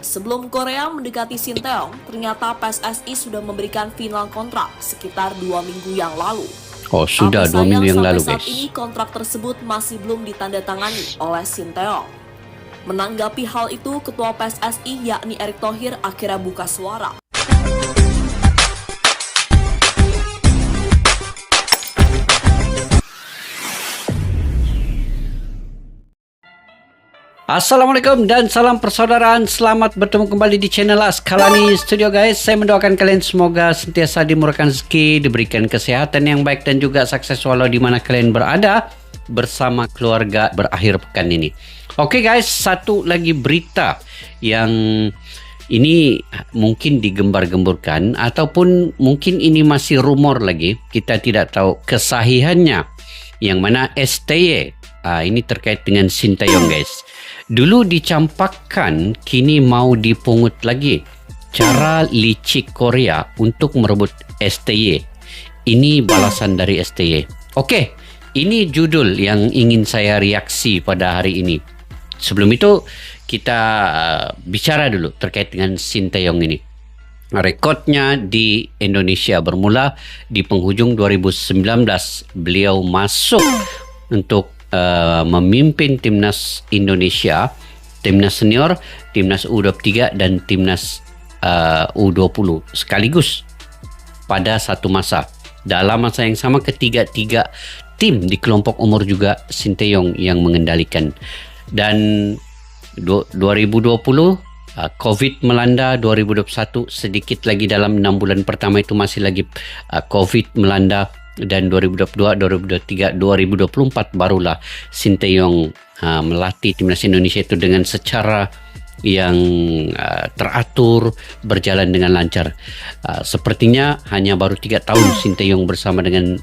Sebelum Korea mendekati Sinteyong, ternyata PSSI sudah memberikan final kontrak sekitar 2 minggu yang lalu. Oh, sudah 2 minggu yang lalu, guys. Saat ini kontrak tersebut masih belum ditandatangani oleh Sinteyong. Menanggapi hal itu, Ketua PSSI yakni Erick Thohir akhirnya buka suara. Assalamualaikum dan salam persaudaraan. Selamat bertemu kembali di channel Askalani Studio, guys. Saya mendoakan kalian semoga sentiasa dimurahkan rezeki, diberikan kesehatan yang baik dan juga sukses walau di mana kalian berada bersama keluarga berakhir pekan ini. Oke, guys, satu lagi berita yang ini mungkin digembar-gemburkan ataupun mungkin ini masih rumor lagi. Kita tidak tahu kesahihannya. Yang mana STY ini terkait dengan Sinteyong, guys. Dulu dicampakkan, kini mau dipungut lagi. Cara licik Korea untuk merebut STY. Ini balasan dari STY. Oke, ini judul yang ingin saya reaksi pada hari ini. Sebelum itu, kita bicara dulu terkait dengan Sinteyong ini. Rekodnya di Indonesia bermula di penghujung 2019. Beliau masuk untuk memimpin timnas Indonesia, timnas senior, timnas U23 dan timnas U20 sekaligus pada satu masa. Dalam masa yang sama ketiga-tiga tim di kelompok umur juga Sinteyong yang mengendalikan. Dan 2020 COVID melanda, 2021 sedikit lagi dalam 6 bulan pertama itu masih lagi COVID melanda. Dan 2022, 2023, 2024 barulah Sinteyong melatih timnas Indonesia itu dengan secara yang teratur, berjalan dengan lancar. Sepertinya hanya baru 3 tahun Sinteyong bersama dengan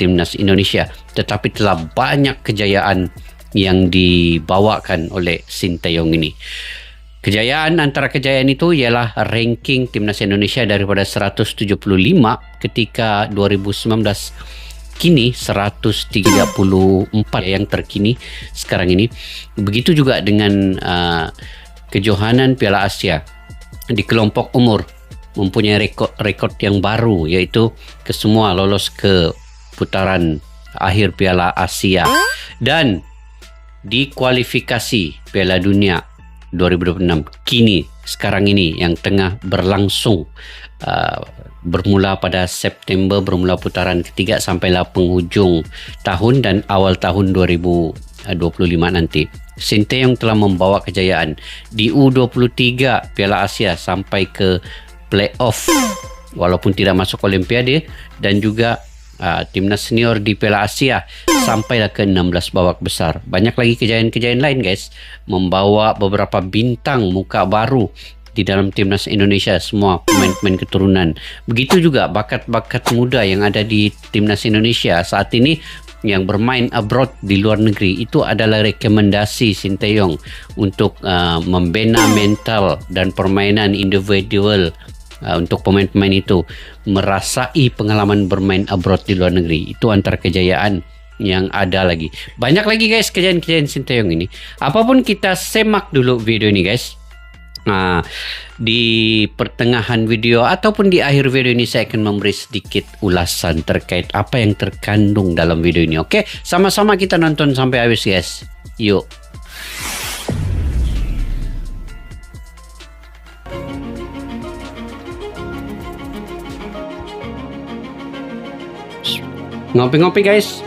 timnas Indonesia, tetapi telah banyak kejayaan yang dibawakan oleh Sinteyong ini. Kejayaan, antara kejayaan itu ialah ranking timnas Indonesia daripada 175 ketika 2019 kini 134 yang terkini sekarang ini. Begitu juga dengan kejohanan Piala Asia di kelompok umur, mempunyai rekod yang baru, yaitu kesemua lolos ke putaran akhir Piala Asia dan di kualifikasi Piala Dunia 2026 kini sekarang ini yang tengah berlangsung, bermula pada September, bermula putaran ketiga sampailah penghujung tahun dan awal tahun 2025 nanti. Sinteyong telah membawa kejayaan di U23 Piala Asia sampai ke playoff walaupun tidak masuk Olimpiade, dan juga timnas senior di Piala Asia sampailah ke 16 babak besar. Banyak lagi kejayaan-kejayaan lain, guys. Membawa beberapa bintang muka baru di dalam timnas Indonesia, semua pemain-pemain keturunan. Begitu juga bakat-bakat muda yang ada di timnas Indonesia saat ini yang bermain abroad di luar negeri. Itu adalah rekomendasi Sinteyong untuk membina mental dan permainan individual untuk pemain-pemain itu merasai pengalaman bermain abroad di luar negeri. Itu antara kejayaan yang ada lagi. Banyak lagi, guys, kejayaan-kejayaan Sinteyong ini. Apapun kita semak dulu video ini, guys. Di pertengahan video ataupun di akhir video ini saya akan memberi sedikit ulasan terkait apa yang terkandung dalam video ini. Oke, sama-sama kita nonton sampai habis, guys. Yuk. Ngopi-ngopi, guys.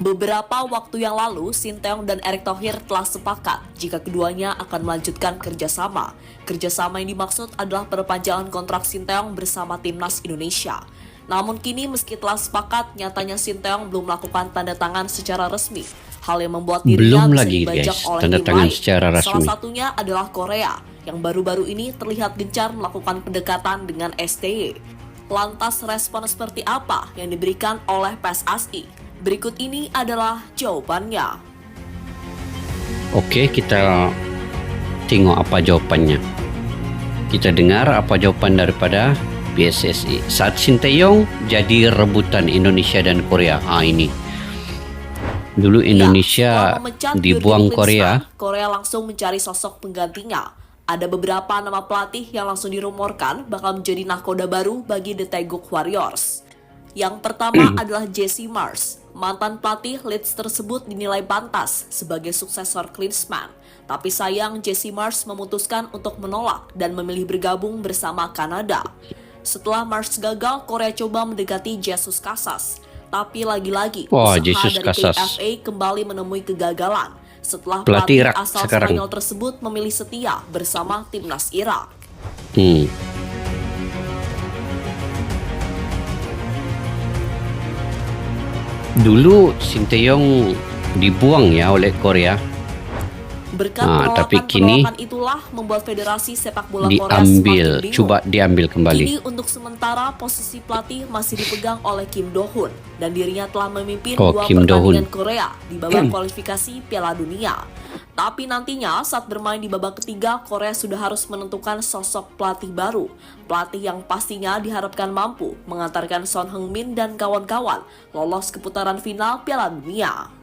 Beberapa waktu yang lalu, Sinteyong dan Erick Thohir telah sepakat jika keduanya akan melanjutkan kerjasama. Kerjasama yang dimaksud adalah perpanjangan kontrak Sinteyong bersama timnas Indonesia. Namun kini meski telah sepakat, nyatanya Sinteyong belum melakukan tanda tangan secara resmi. Hal yang membuat dirinya bisa dibajak oleh tim lain. Salah satunya adalah Korea, yang baru-baru ini terlihat gencar melakukan pendekatan dengan STY. Lantas respon seperti apa yang diberikan oleh PSSI? Berikut ini adalah jawabannya. Oke, kita tengok apa jawabannya. Kita dengar apa jawaban daripada PSSI. Saat Sinteyong jadi rebutan Indonesia dan Korea. Ini Dulu Setelah Indonesia memecat dibuang Jurgen Korea. Klinsmann, Korea langsung mencari sosok penggantinya. Ada beberapa nama pelatih yang langsung dirumorkan bakal menjadi nahkoda baru bagi The Taeguk Warriors. Yang pertama adalah Jesse Mars. Mantan pelatih Leeds tersebut dinilai pantas sebagai suksesor Klinsmann. Tapi sayang Jesse Mars memutuskan untuk menolak dan memilih bergabung bersama Kanada. Setelah Mars gagal, Korea coba mendekati Jesus Casas. Tapi lagi-lagi usaha Jesus dari Casas. KFA kembali menemui kegagalan setelah Pelatih pelatih Irak asal sekarang. Spanyol tersebut memilih setia bersama timnas Irak. Dulu Sinteyong dibuang ya oleh Korea. Berkat Tapi kini penolakan itulah membuat Federasi Sepak Bola Korea diambil, semakin bingung. coba diambil kembali. Kini untuk sementara posisi pelatih masih dipegang oleh Kim Do-hoon dan dirinya telah memimpin dua Kim pertandingan Do-hoon. Korea di babak kualifikasi Piala Dunia. Tapi nantinya saat bermain di babak ketiga, Korea sudah harus menentukan sosok pelatih baru. Pelatih yang pastinya diharapkan mampu mengantarkan Son Heung-min dan kawan-kawan lolos ke putaran final Piala Dunia.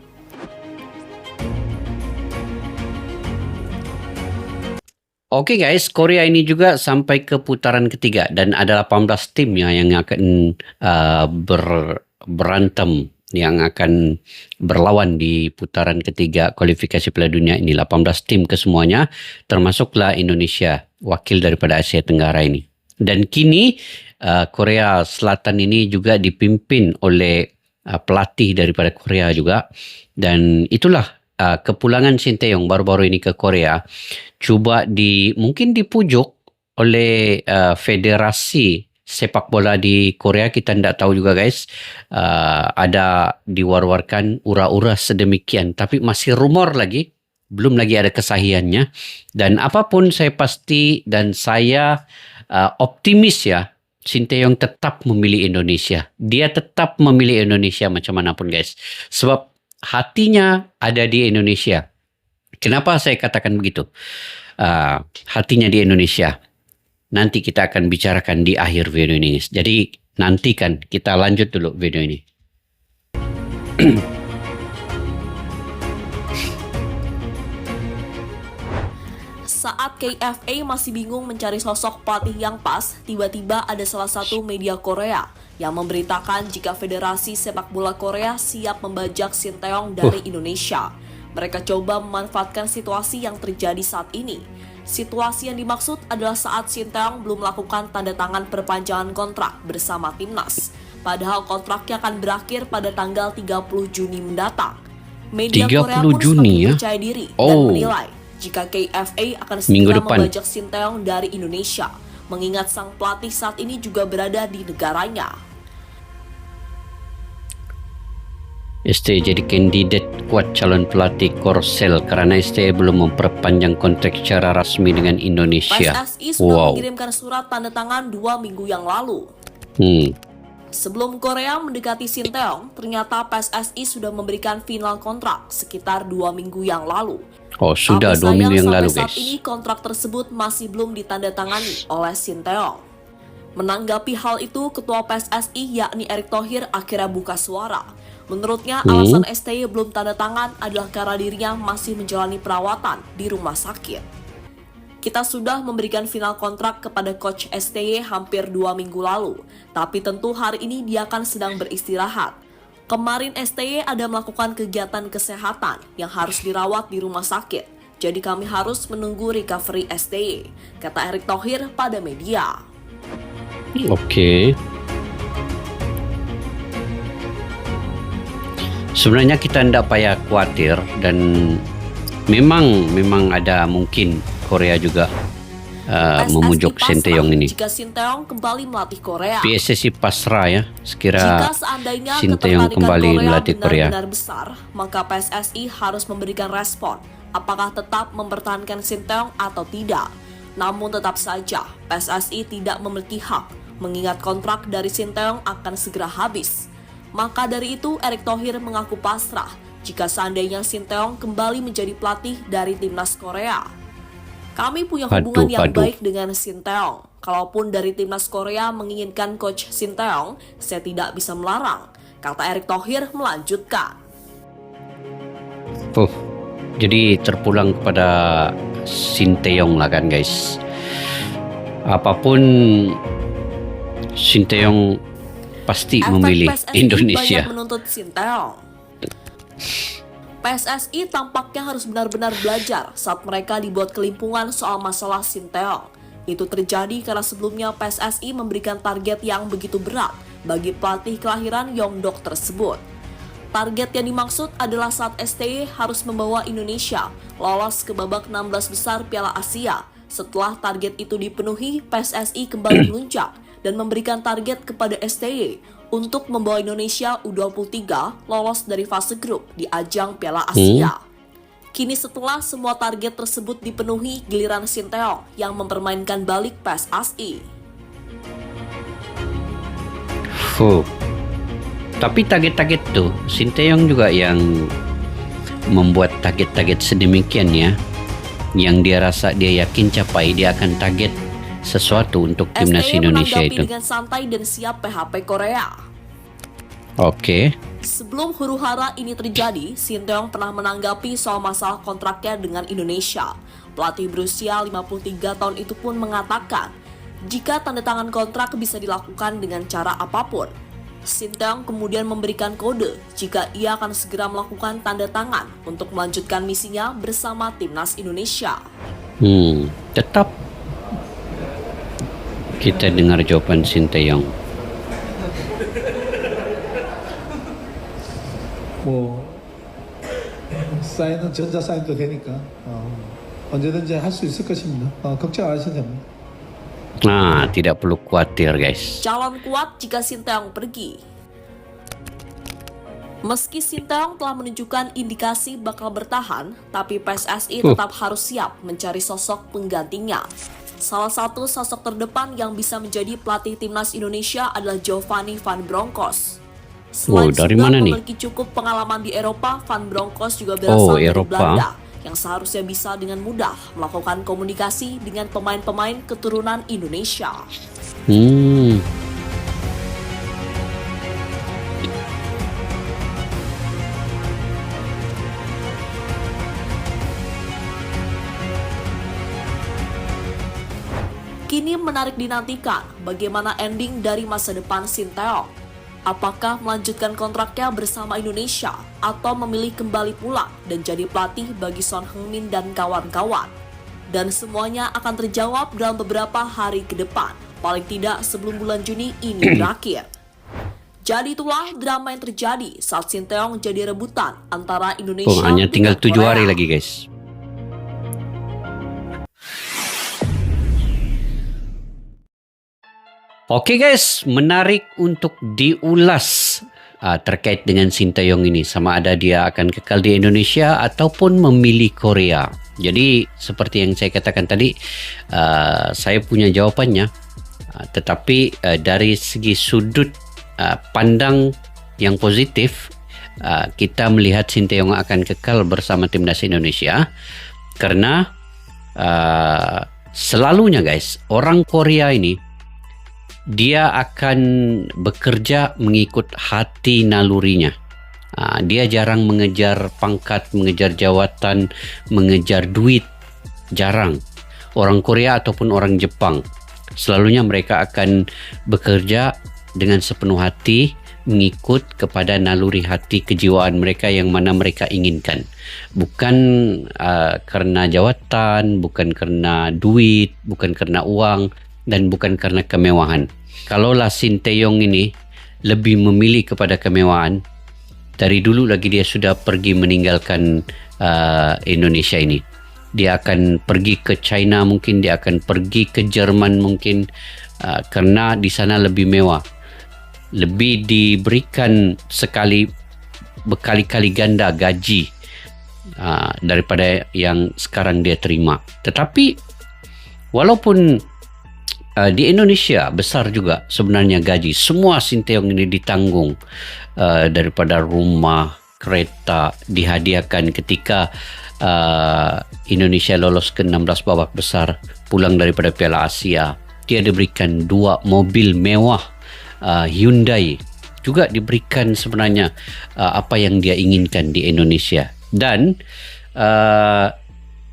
Oke guys, Korea ini juga sampai ke putaran ketiga dan ada 18 tim ya yang akan berantem, yang akan berlawan di putaran ketiga kualifikasi Piala Dunia ini. 18 tim kesemuanya, termasuklah Indonesia, wakil daripada Asia Tenggara ini. Dan kini Korea Selatan ini juga dipimpin oleh pelatih daripada Korea juga. Dan itulah kepulangan Sinteyong baru-baru ini ke Korea, coba mungkin dipujuk oleh federasi sepak bola di Korea. Kita tidak tahu juga guys, ada diwar-warkan ura-ura sedemikian, tapi masih rumor lagi, belum lagi ada kesahihannya. Dan apapun saya pasti dan saya optimis ya, Sinteyong tetap memilih Indonesia. Dia tetap memilih Indonesia macam manapun guys, sebab hatinya ada di Indonesia. Kenapa saya katakan begitu? Hatinya di Indonesia. Nanti kita akan bicarakan di akhir video ini. Jadi nantikan, kita lanjut dulu video ini. Saat KFA masih bingung mencari sosok pelatih yang pas, tiba-tiba ada salah satu media Korea yang memberitakan jika Federasi Sepak Bola Korea siap membajak Sinteyong dari Indonesia. Mereka coba memanfaatkan situasi yang terjadi saat ini. Situasi yang dimaksud adalah saat Sinteyong belum melakukan tanda tangan perpanjangan kontrak bersama timnas. Padahal kontraknya akan berakhir pada tanggal 30 Juni mendatang. Media Korea pun semakin percaya diri dan menilai jika KFA akan segera membajak Sinteyong dari Indonesia, mengingat sang pelatih saat ini juga berada di negaranya. STY jadi kandidat kuat calon pelatih Korsel karena STY belum memperpanjang kontrak secara rasmi dengan Indonesia. PSSI sudah mengirimkan surat tanda tangan 2 minggu yang lalu. Sebelum Korea mendekati Sinteyong, ternyata PSSI sudah memberikan final kontrak sekitar 2 minggu yang lalu. Sudah 2 minggu yang lalu guys. Saat ini kontrak tersebut masih belum ditandatangani oleh Sinteyong. Menanggapi hal itu, Ketua PSSI yakni Erick Thohir akhirnya buka suara. Menurutnya alasan STY belum tanda tangan adalah karena dirinya masih menjalani perawatan di rumah sakit. Kita sudah memberikan final kontrak kepada Coach STY hampir 2 minggu lalu, tapi tentu hari ini dia akan sedang beristirahat. Kemarin STY ada melakukan kegiatan kesehatan yang harus dirawat di rumah sakit, jadi kami harus menunggu recovery STY, kata Erick Thohir pada media. Oke. Sebenarnya kita tidak payah khawatir dan memang ada mungkin Korea juga memujuk Sinteyong ini. Jika Sinteyong kembali melatih Korea. PSSI pasrah ya, sekira jika seandainya Sinteyong kembali melatih Korea. Benar-benar besar, maka PSSI harus memberikan respon apakah tetap mempertahankan Sinteyong atau tidak. Namun tetap saja PSSI tidak memiliki hak mengingat kontrak dari Sinteyong akan segera habis. Maka dari itu Erick Thohir mengaku pasrah jika seandainya Sinteyong kembali menjadi pelatih dari timnas Korea. Kami punya hubungan yang baik dengan Sinteyong. Kalaupun dari timnas Korea menginginkan coach Sinteyong, saya tidak bisa melarang, kata Erick Thohir melanjutkan. Oh, jadi terpulang kepada Sinteyong lah kan guys. Apapun Sinteyong pasti memilih PSSI Indonesia. banyak menuntut Sinteyong. PSSI tampaknya harus benar-benar belajar saat mereka dibuat kelimpungan soal masalah Sinteyong. Itu terjadi karena sebelumnya PSSI memberikan target yang begitu berat bagi pelatih kelahiran Yongdok tersebut. Target yang dimaksud adalah saat STY harus membawa Indonesia lolos ke babak 16 besar Piala Asia. Setelah target itu dipenuhi, PSSI kembali melunjak dan memberikan target kepada STY untuk membawa Indonesia U23 lolos dari fase grup di ajang Piala Asia. Kini setelah semua target tersebut dipenuhi, giliran Sinteyong yang mempermainkan balik PSSI. Tapi target-target tuh Sinteyong juga yang membuat target-target sedemikian ya, yang dia rasa dia yakin capai, dia akan target sesuatu untuk timnas STY Indonesia menanggapi itu. dengan santai dan siap PHP Korea. Oke. Sebelum huru-hara ini terjadi, Sinteyong pernah menanggapi soal masalah kontraknya dengan Indonesia. Pelatih berusia 53 tahun itu pun mengatakan, jika tanda tangan kontrak bisa dilakukan dengan cara apapun. Sinteyong kemudian memberikan kode jika ia akan segera melakukan tanda tangan untuk melanjutkan misinya bersama timnas Indonesia. Tetap kita dengar jawaban Sinteyong. 뭐 사인은 전자 사인도 되니까 언제든지 할 수 있을 것입니다. 걱정 안 하셔도 됩니다. Nah, tidak perlu khawatir guys. Calon kuat jika Sinteyong pergi. Meski Sinteyong telah menunjukkan indikasi bakal bertahan, tapi PSSI tetap harus siap mencari sosok penggantinya. Salah satu sosok terdepan yang bisa menjadi pelatih timnas Indonesia adalah Giovanni Van Bronckhorst. Selain dari sudah mana nih? memiliki cukup pengalaman di Eropa, Van Bronckhorst juga berasal dari Eropa. Belanda, yang seharusnya bisa dengan mudah melakukan komunikasi dengan pemain-pemain keturunan Indonesia. Kini menarik dinantikan bagaimana ending dari masa depan Sinteyong. Apakah melanjutkan kontraknya bersama Indonesia atau memilih kembali pulang dan jadi pelatih bagi Son Heung-min dan kawan-kawan? Dan semuanya akan terjawab dalam beberapa hari ke depan, paling tidak sebelum bulan Juni ini berakhir. Jadi itulah drama yang terjadi saat Sinteyong jadi rebutan antara Indonesia Hanya tinggal dengan 7 hari Korea. lagi guys. Oke guys, menarik untuk diulas terkait dengan Sinteyong ini, sama ada dia akan kekal di Indonesia ataupun memilih Korea. Jadi seperti yang saya katakan tadi, saya punya jawabannya, tetapi dari segi sudut pandang yang positif, kita melihat Sinteyong akan kekal bersama timnas Indonesia karena selalunya guys, orang Korea ini dia akan bekerja mengikut hati nalurinya. Dia jarang mengejar pangkat, mengejar jawatan, mengejar duit. Jarang. Orang Korea ataupun orang Jepang, selalunya mereka akan bekerja dengan sepenuh hati, mengikut kepada naluri hati kejiwaan mereka yang mana mereka inginkan. Bukan karena jawatan, bukan karena duit, bukan karena uang, dan bukan karena kemewahan. Kalaulah Sinteyong ini lebih memilih kepada kemewahan, dari dulu lagi dia sudah pergi meninggalkan Indonesia ini. Dia akan pergi ke China mungkin, dia akan pergi ke Jerman mungkin, karena di sana lebih mewah. Lebih diberikan berkali-kali ganda gaji daripada yang sekarang dia terima. Tetapi walaupun di Indonesia besar juga sebenarnya gaji, semua Sinteyong ini ditanggung, daripada rumah, kereta dihadiahkan ketika Indonesia lolos ke 16 babak besar, pulang daripada Piala Asia. Dia diberikan 2 mobil mewah Hyundai, juga diberikan sebenarnya apa yang dia inginkan di Indonesia. Dan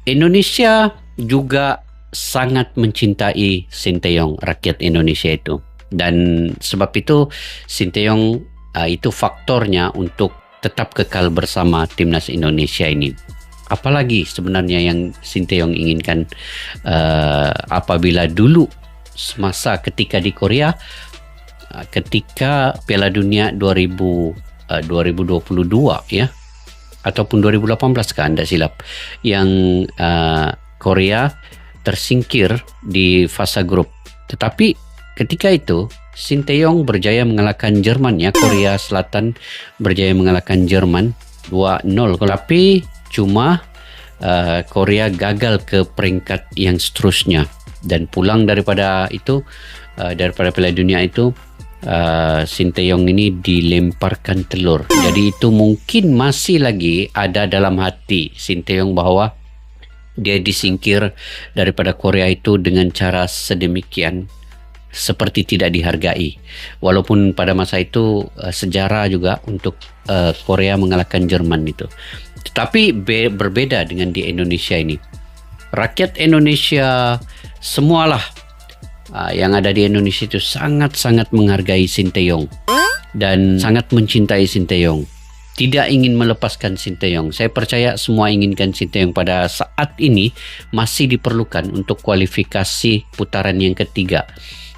Indonesia juga sangat mencintai Sinteyong, rakyat Indonesia itu. Dan sebab itu Sinteyong itu faktornya untuk tetap kekal bersama timnas Indonesia ini. Apalagi sebenarnya yang Sinteyong inginkan apabila dulu semasa ketika di Korea, ketika Piala Dunia 2022 ya, ataupun 2018 kan anda silap, yang Korea tersingkir di fase grup. Tetapi ketika itu Sinteyong berjaya mengalahkan Jerman ya, Korea Selatan berjaya mengalahkan Jerman 2-0. Tapi cuma Korea gagal ke peringkat yang seterusnya dan pulang daripada itu, daripada Piala Dunia itu, Sinteyong ini dilemparkan telur. Jadi itu mungkin masih lagi ada dalam hati Sinteyong bahwa dia disingkir daripada Korea itu dengan cara sedemikian, seperti tidak dihargai. Walaupun pada masa itu sejarah juga untuk Korea mengalahkan Jerman itu. Tetapi berbeda dengan di Indonesia ini. Rakyat Indonesia semualah yang ada di Indonesia itu sangat-sangat menghargai Sinteyong dan sangat mencintai Sinteyong. Tidak ingin melepaskan Sinteyong. Saya percaya semua inginkan Sinteyong pada saat ini masih diperlukan untuk kualifikasi putaran yang ketiga.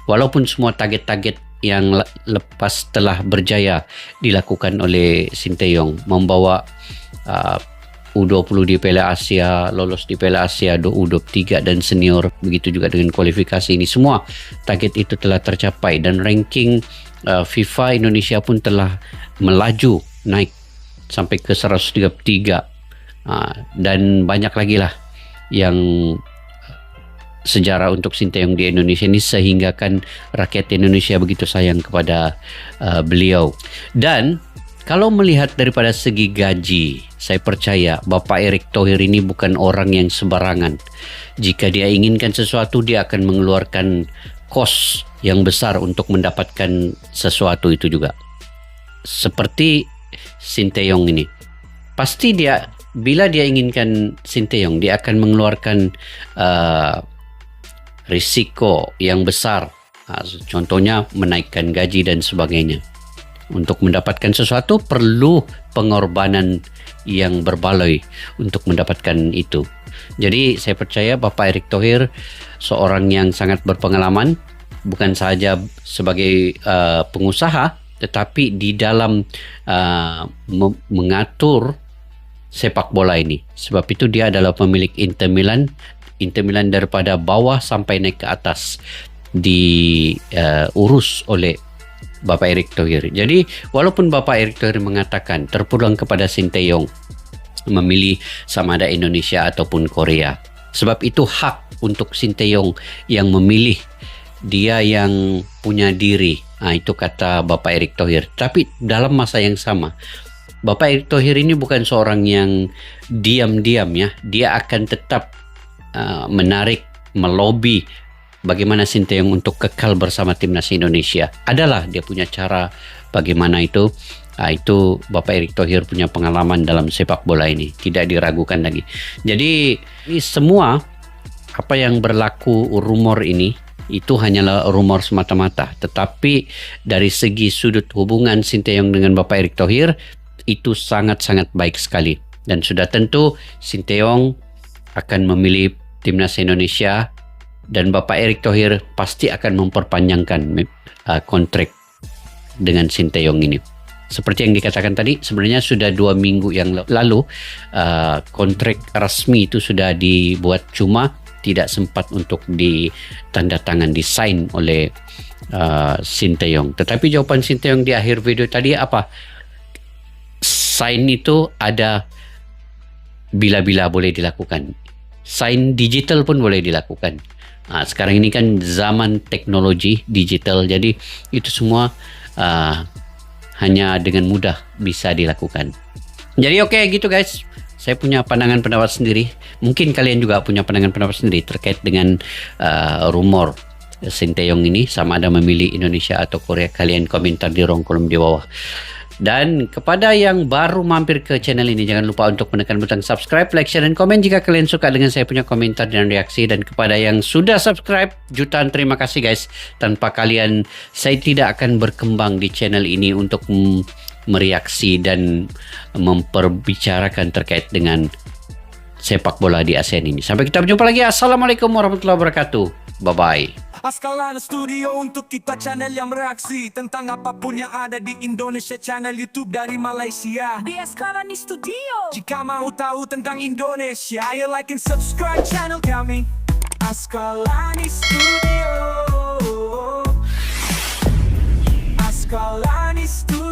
Walaupun semua target-target yang lepas telah berjaya dilakukan oleh Sinteyong, membawa U20 di Piala Asia, lolos di Piala Asia U23 dan senior, begitu juga dengan kualifikasi ini, semua target itu telah tercapai dan ranking FIFA Indonesia pun telah melaju naik sampai ke 133 dan banyak lagi lah yang sejarah untuk Sinteyong di Indonesia ini, sehingga kan rakyat Indonesia begitu sayang kepada beliau. Dan kalau melihat daripada segi gaji, saya percaya Bapak Erick Thohir ini bukan orang yang sembarangan. Jika dia inginkan sesuatu, dia akan mengeluarkan kos yang besar untuk mendapatkan sesuatu itu juga. Seperti Sinteyong ini, pasti dia, bila dia inginkan Sinteyong, dia akan mengeluarkan risiko yang besar, contohnya menaikkan gaji dan sebagainya. Untuk mendapatkan sesuatu perlu pengorbanan yang berbaloi untuk mendapatkan itu. Jadi saya percaya Bapak Erick Thohir seorang yang sangat berpengalaman, bukan sahaja sebagai pengusaha, tetapi di dalam mengatur sepak bola ini. Sebab itu dia adalah pemilik Inter Milan daripada bawah sampai naik ke atas diurus oleh Bapak Erick Thohir. Jadi walaupun Bapak Erick Thohir mengatakan terpulang kepada Sinteyong memilih sama ada Indonesia ataupun Korea, sebab itu hak untuk Sinteyong yang memilih, dia yang punya diri. Itu kata Bapak Erick Thohir. Tapi dalam masa yang sama, Bapak Erick Thohir ini bukan seorang yang diam-diam ya. Dia akan tetap menarik, melobi bagaimana Sinteyong untuk kekal bersama timnas Indonesia. Adalah dia punya cara bagaimana itu. Itu Bapak Erick Thohir punya pengalaman dalam sepak bola ini, tidak diragukan lagi. Jadi ini semua apa yang berlaku rumor ini itu hanyalah rumor semata-mata. Tetapi dari segi sudut hubungan Sinteyong dengan Bapak Erick Thohir itu sangat-sangat baik sekali. Dan sudah tentu Sinteyong akan memilih timnas Indonesia dan Bapak Erick Thohir pasti akan memperpanjangkan kontrak dengan Sinteyong ini. Seperti yang dikatakan tadi, sebenarnya sudah 2 minggu yang lalu kontrak resmi itu sudah dibuat, cuma tidak sempat untuk ditandatangan, disign oleh Sinteyong. Tetapi jawaban Sinteyong di akhir video tadi apa? Sign itu ada bila-bila boleh dilakukan. Sign digital pun boleh dilakukan. Sekarang ini kan zaman teknologi digital, jadi itu semua hanya dengan mudah bisa dilakukan. Jadi oke, gitu guys. Saya punya pandangan pendapat sendiri. Mungkin kalian juga punya pandangan pendapat sendiri terkait dengan rumor Sinteyong ini, sama ada memilih Indonesia atau Korea. Kalian komentar di kolom di bawah. Dan kepada yang baru mampir ke channel ini, jangan lupa untuk menekan butang subscribe, like, share, dan komen jika kalian suka dengan saya punya komentar dan reaksi. Dan kepada yang sudah subscribe, jutaan terima kasih guys. Tanpa kalian, saya tidak akan berkembang di channel ini untuk mereaksi dan memperbicarakan terkait dengan sepak bola di ASEAN ini. Sampai kita berjumpa lagi. Assalamualaikum warahmatullahi wabarakatuh. Bye-bye. Askalana Studio untuk kita channel yang bereaksi tentang apapun yang ada di Indonesia. Channel YouTube dari Malaysia di Askalani Studio. Jika mau tahu tentang Indonesia, ayo like and subscribe channel kami Askalani Studio. Askalani Studio.